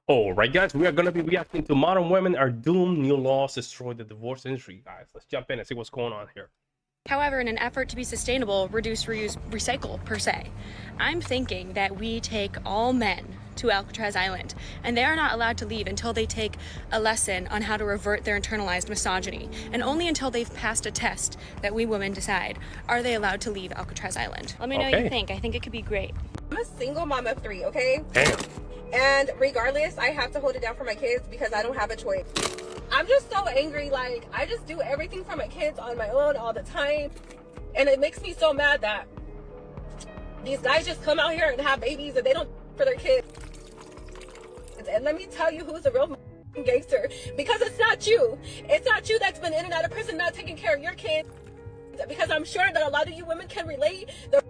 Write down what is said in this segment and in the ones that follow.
All right, guys, we are going to be reacting to Modern Women Are Doomed. New laws destroy the divorce industry, guys. Let's jump in and see what's going on here. However, in an effort to be sustainable, reduce, reuse, recycle, per se, I'm thinking that we take all men to Alcatraz Island, and they are not allowed to leave until they take a lesson on how to revert their internalized misogyny, and only until they've passed a test that we women decide, are they allowed to leave Alcatraz Island. Let me know what you think. I think it could be great. I'm a single mom of 3, okay? Damn. And regardless, I have to hold it down for my kids because I don't have a choice. I'm just so angry. Like, I just do everything for my kids on my own all the time. And it makes me so mad that these guys just come out here and have babies and they don't for their kids. And let me tell you who's a real gangster. Because it's not you. It's not you that's been in and out of prison not taking care of your kids. Because I'm sure that a lot of you women can relate. The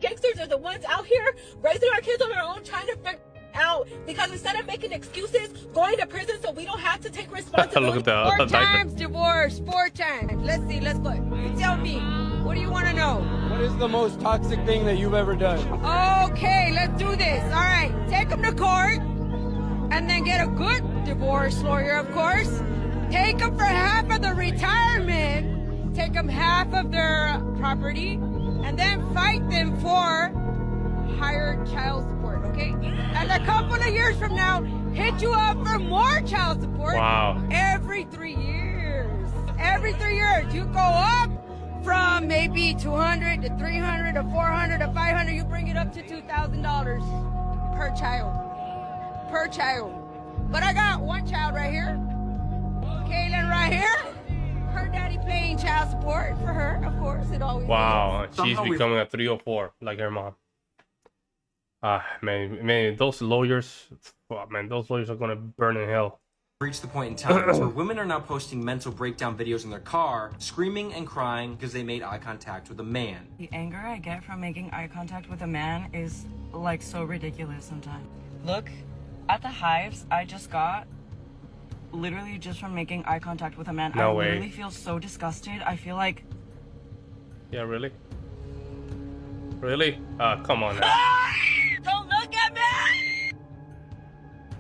gangsters are the ones out here raising our kids on their own, trying to figure out, because instead of making excuses, going to prison so we don't have to take responsibility. Look at the 4 times divorce, 4 times. Let's see, let's go. You tell me, what do you want to know? What is the most toxic thing that you've ever done? Okay, let's do this. All right, take them to court and then get a good divorce lawyer, of course. Take them for half of the retirement, take them half of their property, and then fight them for higher child support, okay? And a couple of years from now, hit you up for more child support. Wow. Every 3 years. Every 3 years, you go up from maybe 200 to 300 to 400 to 500. You bring it up to $2,000 per child. Per child. But I got one child right here. Kaylin right here. Her daddy paying child support for her, of course. It always Wow, is. she's becoming a 304 like her mom. Man, those lawyers, man, those lawyers are gonna burn in hell. Reached the point in time where women are now posting mental breakdown videos in their car, screaming and crying because they made eye contact with a man. The anger I get from making eye contact with a man is like so ridiculous sometimes. Look at the hives I just got, literally just from making eye contact with a man. No I way. literally feel so disgusted. I feel like... Yeah, really? Really? Come on now. Don't look at me!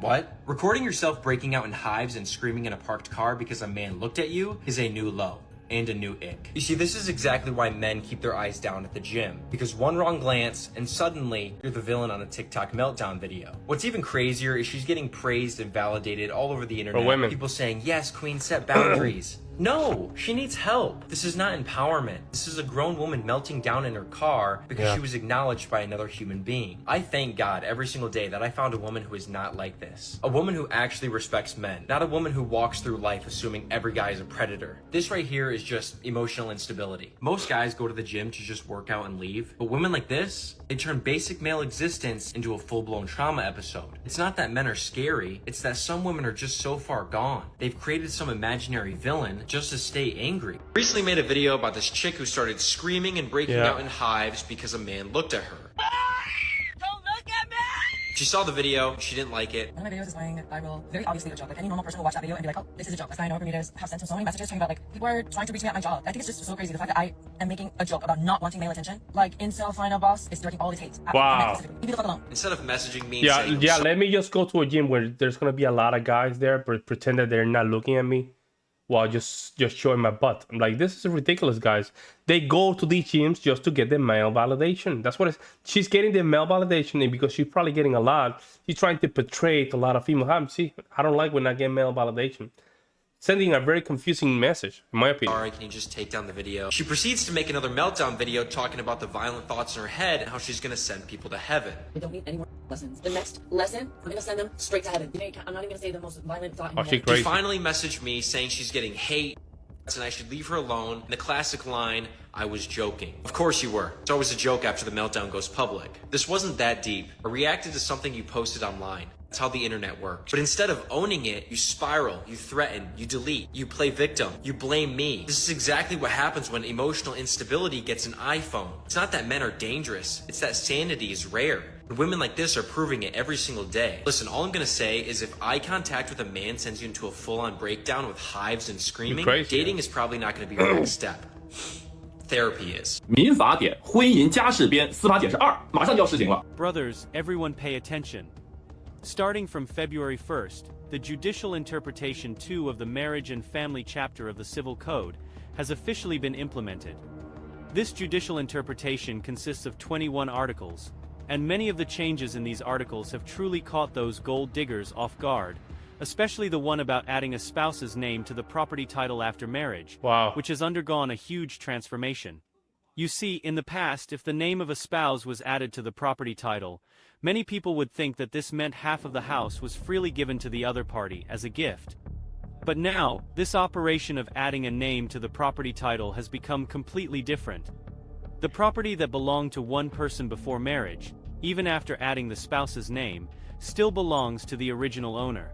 What? Recording yourself breaking out in hives and screaming in a parked car because a man looked at you is a new low and a new ick. You see, this is exactly why men keep their eyes down at the gym, because one wrong glance and suddenly you're the villain on a TikTok meltdown video. What's even crazier is she's getting praised and validated all over the internet. For women. People saying, yes, queen, set boundaries. No, she needs help. This is not empowerment. This is a grown woman melting down in her car because she was acknowledged by another human being. I thank God every single day that I found a woman who is not like this. A woman who actually respects men, not a woman who walks through life assuming every guy is a predator. This right here is just emotional instability. Most guys go to the gym to just work out and leave, but women like this, they turn basic male existence into a full-blown trauma episode. It's not that men are scary, it's that some women are just so far gone. They've created some imaginary villain just to stay angry. Recently made a video about this chick who started screaming and breaking out in hives because a man looked at her. Don't look at me! She saw the video, she didn't like it. One of my videos is going viral, very obviously a joke. Like, any normal person will watch that video and be like, oh, this is a joke. That's fine. I know for me to have sent so many messages talking about, like, people are trying to reach me at my job. I think it's just so crazy. The fact that I am making a joke about not wanting male attention. Like, incel final boss is directing all his hate at Wow. men. Leave me the fuck alone. Instead of messaging me and saying, Yeah, let me just go to a gym where there's gonna be a lot of guys there, but pretend that they're not looking at me while just showing my butt. I'm like, this is ridiculous, guys. They go to these gyms just to get the male validation. That's what it's, she's getting the male validation, and because she's probably getting a lot, she's trying to portray a lot of female. See, I don't like when I get male validation. Sending a very confusing message, in my opinion. sorry, can you just take down the video? She proceeds to make another meltdown video talking about the violent thoughts in her head and how she's gonna send people to heaven. We don't need any more lessons. The next lesson, I'm gonna send them straight to heaven. I'm not even gonna say the most violent thought in Oh, my she head. crazy. She finally messaged me saying she's getting hate and I should leave her alone. And the classic line, I was joking. Of course you were. It's always a joke after the meltdown goes public. This wasn't that deep. I reacted to something you posted online. That's how the internet works. But instead of owning it, you spiral, you threaten, you delete, you play victim, you blame me. This is exactly what happens when emotional instability gets an iPhone. It's not that men are dangerous, it's that sanity is rare. And women like this are proving it every single day. Listen, all I'm gonna say is if eye contact with a man sends you into a full-on breakdown with hives and screaming, dating is probably not gonna be your next step. Therapy is. 民法典婚姻家事编司法解释2马上就要施行了。 Brothers, everyone pay attention. Starting from February 1st, the Judicial Interpretation 2 of the Marriage and Family chapter of the Civil Code has officially been implemented. This judicial interpretation consists of 21 articles, and many of the changes in these articles have truly caught those gold diggers off guard, especially the one about adding a spouse's name to the property title after marriage, which has undergone a huge transformation. You see, in the past, if the name of a spouse was added to the property title, many people would think that this meant half of the house was freely given to the other party as a gift. But now, this operation of adding a name to the property title has become completely different. The property that belonged to one person before marriage, even after adding the spouse's name, still belongs to the original owner.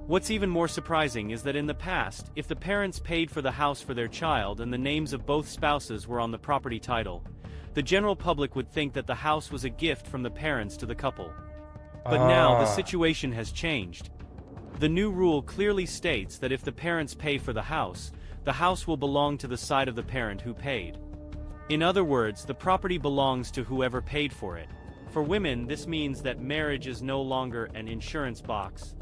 What's even more surprising is that in the past, if the parents paid for the house for their child and the names of both spouses were on the property title, the general public would think that the house was a gift from the parents to the couple. But now the situation has changed. The new rule clearly states that if the parents pay for the house will belong to the side of the parent who paid. In other words, the property belongs to whoever paid for it. For women, this means that marriage is no longer an insurance box.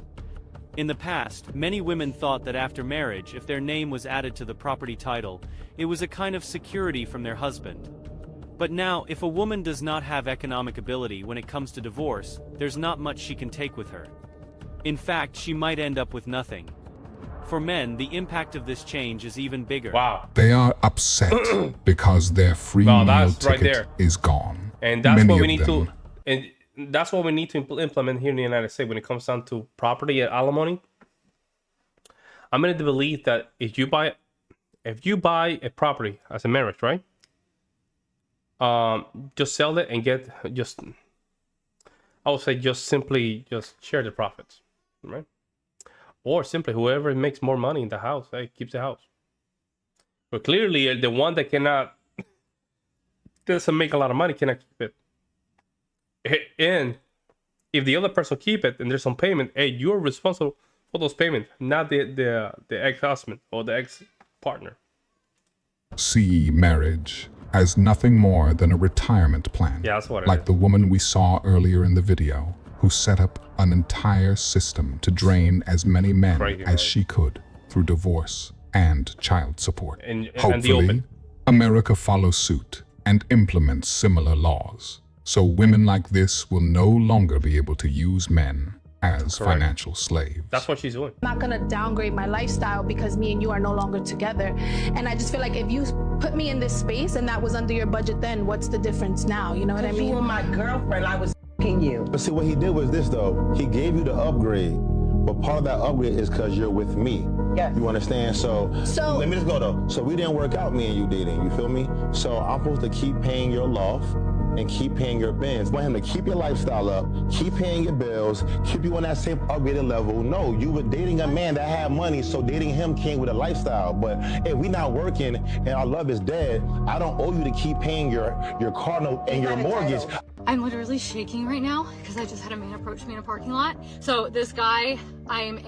In the past, many women thought that after marriage, if their name was added to the property title, it was a kind of security from their husband. But now, if a woman does not have economic ability when it comes to divorce, there's not much she can take with her. In fact, she might end up with nothing. For men, the impact of this change is even bigger. They are upset because their free meal ticket is gone. And that's what we need to, and that's what we need to implement here in the United States when it comes down to property and alimony. I'm going to believe that if you buy a property as a marriage, right? Just sell it and get I would say just simply share the profits, right? Or simply whoever makes more money in the house, keeps the house. But clearly the one that doesn't make a lot of money cannot keep it. And if the other person keep it and there's some payment, you're responsible for those payments, not the ex-husband or the ex-partner. See marriage as nothing more than a retirement plan. Yeah, that's what it like is. the woman we saw earlier in the video, who set up an entire system to drain as many men as she could through divorce and child support. Hopefully, America follows suit and implements similar laws, so women like this will no longer be able to use men as financial slaves. That's what she's doing. I'm not gonna downgrade my lifestyle because me and you are no longer together. And I just feel like if you put me in this space and that was under your budget then, what's the difference now? You know what I mean? You were my girlfriend, I was f***ing you. But see, what he did was this though. He gave you the upgrade, but part of that upgrade is because you're with me. Yes. You understand? So let me just go though. So we didn't work out, me and you dating, you feel me? So I'm supposed to keep paying your loft and keep paying your bins. I want him to keep your lifestyle up, keep paying your bills, keep you on that same upgraded level. No, you were dating a man that had money, so dating him came with a lifestyle. But if we not working and our love is dead, I don't owe you to keep paying your car note and your mortgage. I'm literally shaking right now because I just had a man approach me in a parking lot. So this guy, I am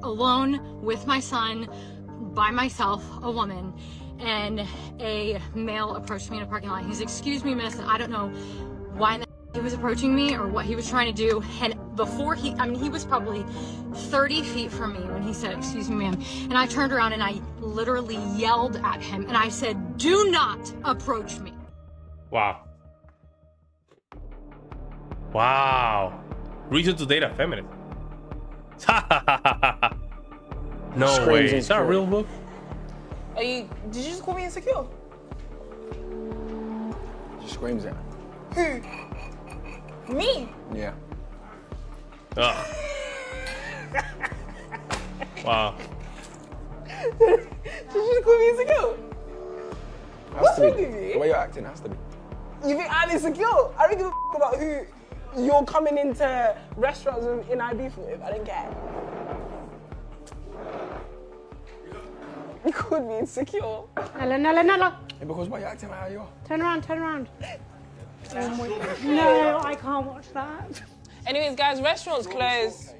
alone with my son, by myself, a woman, and a male approached me in a parking lot. He's, "Excuse me, miss," and I don't know why he was approaching me or what he was trying to do. And before he was probably 30 feet from me when he said, "Excuse me, ma'am." And I turned around and I literally yelled at him and I said, "Do not approach me." Wow. Wow. Reason to date a feminist. No way. Is that a real book? Did you just call me insecure? She screams at Who? Me? Yeah. Wow. Did you just call me insecure? What's wrong with you? The way you're acting has to be. You think I'm insecure? I don't give a f about who you're coming into restaurants in IB with. I don't care. You called me insecure. Nala. Yeah, because why you're acting like how you are? Turn around. Oh my God. No, I can't watch that. Anyways, guys, restaurants closed.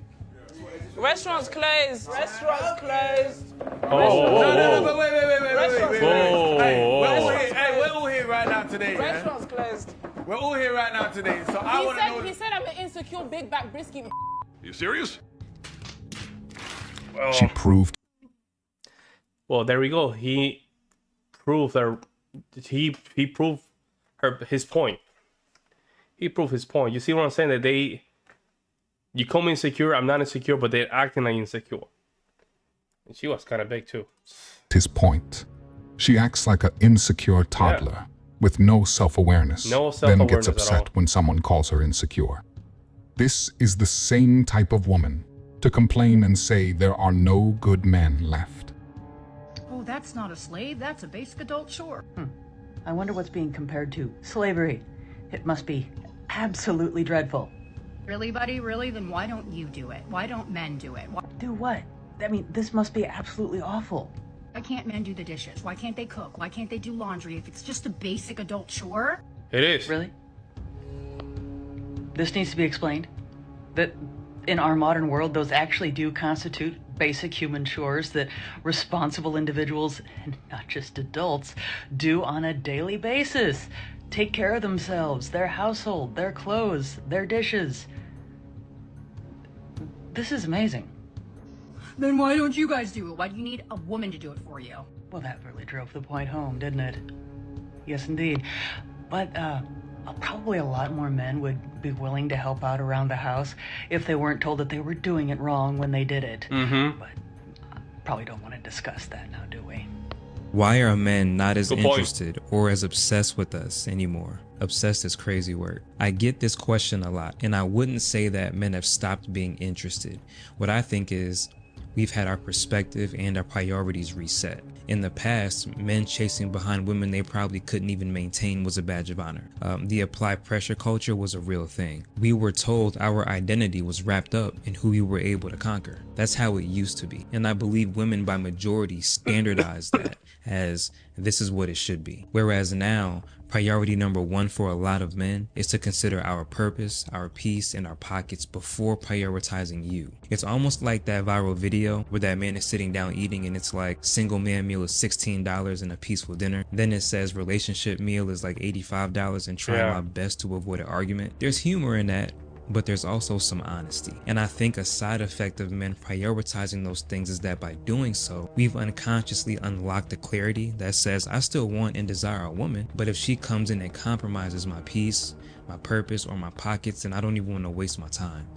Restaurants closed. Restaurants closed. No, wait. Restaurants Hey, we're all here right now today. Restaurants closed. We're all here right now today, so I want to know. He said I'm an insecure big back brisky. You serious? Well, She proved. Well, there we go. He proved he proved his point. He proved his point. You see what I'm saying? That you call me insecure. I'm not insecure, but they're acting like insecure. And she was kind of big too. His point. She acts like an insecure toddler with no self-awareness. Then gets upset when someone calls her insecure. This is the same type of woman to complain and say there are no good men left. Oh, that's not a slave. That's a basic adult chore. I wonder what's being compared to slavery. It must be absolutely dreadful. Really, buddy? Really? Then why don't you do it? Why don't men do it? Do what? I mean, this must be absolutely awful. Why can't men do the dishes? Why can't they cook? Why can't they do laundry if it's just a basic adult chore? It is. Really? This needs to be explained. That in our modern world, those actually do constitute basic human chores that responsible individuals, and not just adults, do on a daily basis. Take care of themselves, their household, their clothes, their dishes. This is amazing. Then why don't you guys do it? Why do you need a woman to do it for you? Well, that really drove the point home, didn't it? Yes, indeed. But, probably a lot more men would be willing to help out around the house if they weren't told that they were doing it wrong when they did it. But probably don't want to discuss that now, do we? Why are men not as interested or as obsessed with us anymore? Obsessed is crazy word. I get this question a lot, and I wouldn't say that men have stopped being interested. What I think is we've had our perspective and our priorities reset. In the past, men chasing behind women they probably couldn't even maintain was a badge of honor. The applied pressure culture was a real thing. We were told our identity was wrapped up in who we were able to conquer. That's how it used to be. And I believe women by majority standardized that as this is what it should be. Whereas now, priority number one for a lot of men is to consider our purpose, our peace, and our pockets before prioritizing you. It's almost like that viral video where that man is sitting down eating and it's like single man meal is $16 and a peaceful dinner. Then it says relationship meal is like $85 and trying my best to avoid an argument. There's humor in that, but there's also some honesty. And I think a side effect of men prioritizing those things is that by doing so, we've unconsciously unlocked the clarity that says I still want and desire a woman, but if she comes in and compromises my peace, my purpose, or my pockets, then I don't even want to waste my time.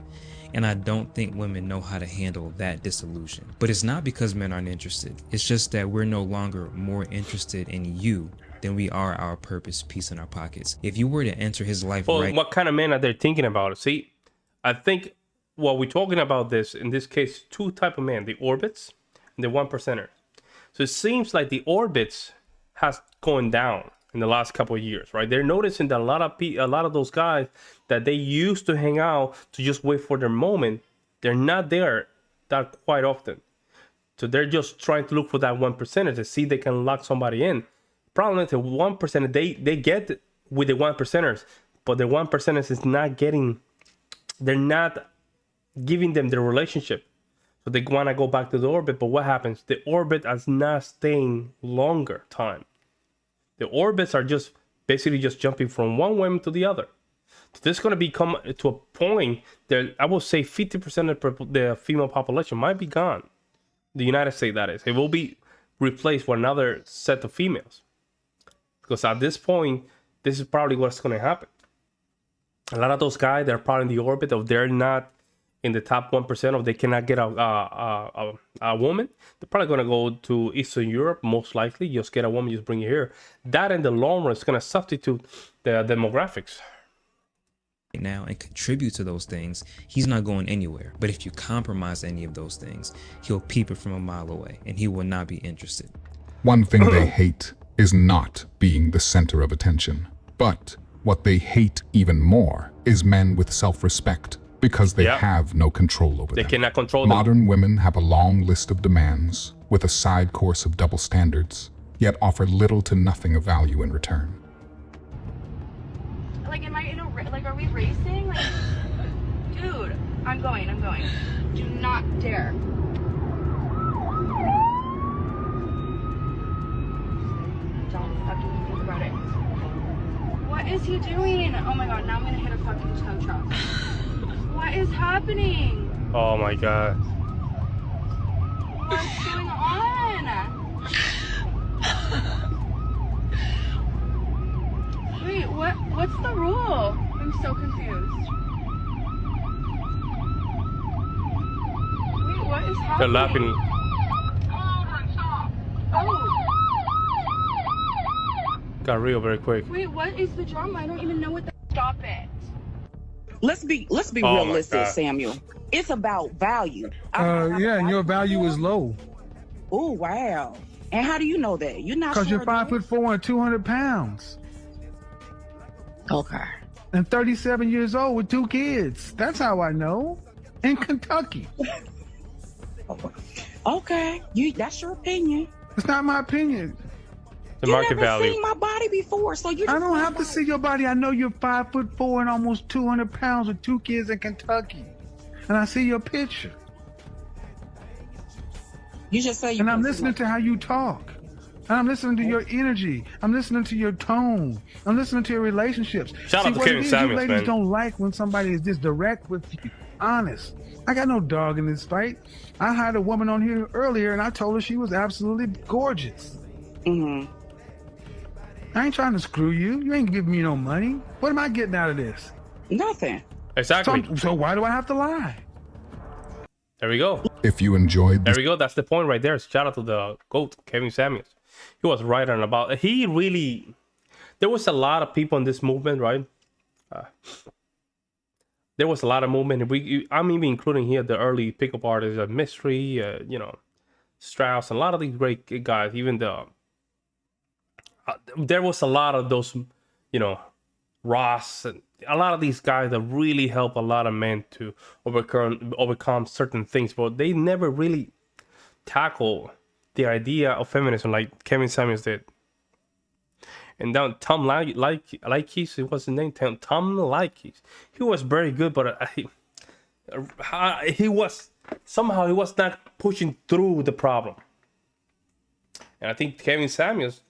And I don't think women know how to handle that disillusion. But it's not because men aren't interested. It's just that we're no longer more interested in you than we are our purpose, peace, and our pockets. If you were to enter his life what kind of men are they thinking about? See, I think we're talking about this, in this case, two type of men, the orbits and the 1%ers. So it seems like the orbits has gone down in the last couple of years, right? They're noticing that a lot of those guys that they used to hang out to just wait for their moment, they're not there that quite often. So they're just trying to look for that 1% to see if they can lock somebody in. Problem is the 1%, they get with the 1%ers, but the 1%ers is not getting, they're not giving them the relationship. So they want to go back to the orbit, but what happens? The orbit is not staying longer time. The orbits are just basically just jumping from one woman to the other. So this is going to become to a point that I will say 50% of the female population might be gone. The United States, that is. It will be replaced with another set of females. Because at this point, this is probably what's going to happen. A lot of those guys that are probably in the orbit, if they're not in the top 1%, or they cannot get a woman, they're probably going to go to Eastern Europe, most likely. Just get a woman, just bring it here. That in the long run is going to substitute the demographics. Now and contribute to those things, he's not going anywhere. But if you compromise any of those things, he'll peep it from a mile away and he will not be interested. One thing they hate is not being the center of attention. But what they hate even more is men with self-respect, because they have no control over them. They cannot control them. Modern women have a long list of demands with a side course of double standards, yet offer little to nothing of value in return. Like, am I in a like? Are we racing? Like, dude, I'm going. Do not dare. Don't fucking think about it. What What is he doing? Oh my god, now I'm gonna hit a fucking tow truck. What is happening? Oh my god. What's going on? Wait, what's the rule? I'm so confused. Wait, what is happening? They're laughing. Oh. Got real very quick. Wait, what is the drama? I don't even know what the stop it. Let's be Oh realistic, Samuel. It's about value. Yeah, and your value is low. Oh wow! And how do you know that? You're not Because sure you're 5'4" and 200 pounds. Okay. And 37 years old with 2 kids. That's how I know. In Kentucky. Okay, that's your opinion. It's not my opinion. The You market never value. seen my body before, so you. I don't have to see your body. I know you're 5'4" and almost 200 pounds with 2 kids in Kentucky. And I see your picture. You just say. And I'm listening to how you talk. And I'm listening to your energy. I'm listening to your tone. I'm listening to your relationships. Shout out to what Kevin it is, Samuels, you ladies man. don't like when somebody is just direct with you. Honest. I got no dog in this fight. I had a woman on here earlier and I told her she was absolutely gorgeous. Mm-hmm. I ain't trying to screw you. You ain't giving me no money. What am I getting out of this? Nothing. Exactly. So why do I have to lie? There we go. If you enjoyed There this we go. That's the point right there. Shout out to the GOAT, Kevin Samuels. He was right on about. He really. There was a lot of people in this movement, right? There was a lot of movement. I'm even including here the early pickup artists, Mystery, Strauss, and a lot of these great guys. Even there was a lot of those, Ross, and a lot of these guys that really help a lot of men to overcome certain things, but they never really tackle the idea of feminism like Kevin Samuels did. And then Tom Likes, what's his name? Tom Likes. He was very good, but he was not pushing through the problem. And I think Kevin Samuels,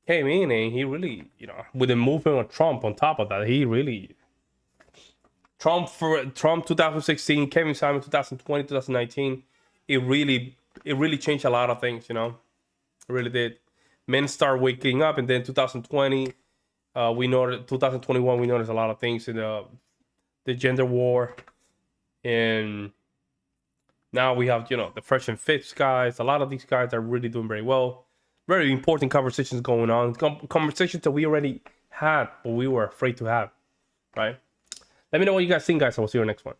came in and he really, with the movement of Trump on top of that, he really Trump 2016, Kevin Samuels 2020, 2019, it really changed a lot of things, it really did. Men start waking up, and then 2020, 2021, we noticed a lot of things in the gender war, and now we have the fresh and fit guys. A lot of these guys are really doing very well. Very important conversations going on. Conversations that we already had, but we were afraid to have, right? Let me know what you guys think, guys. I will see you next one.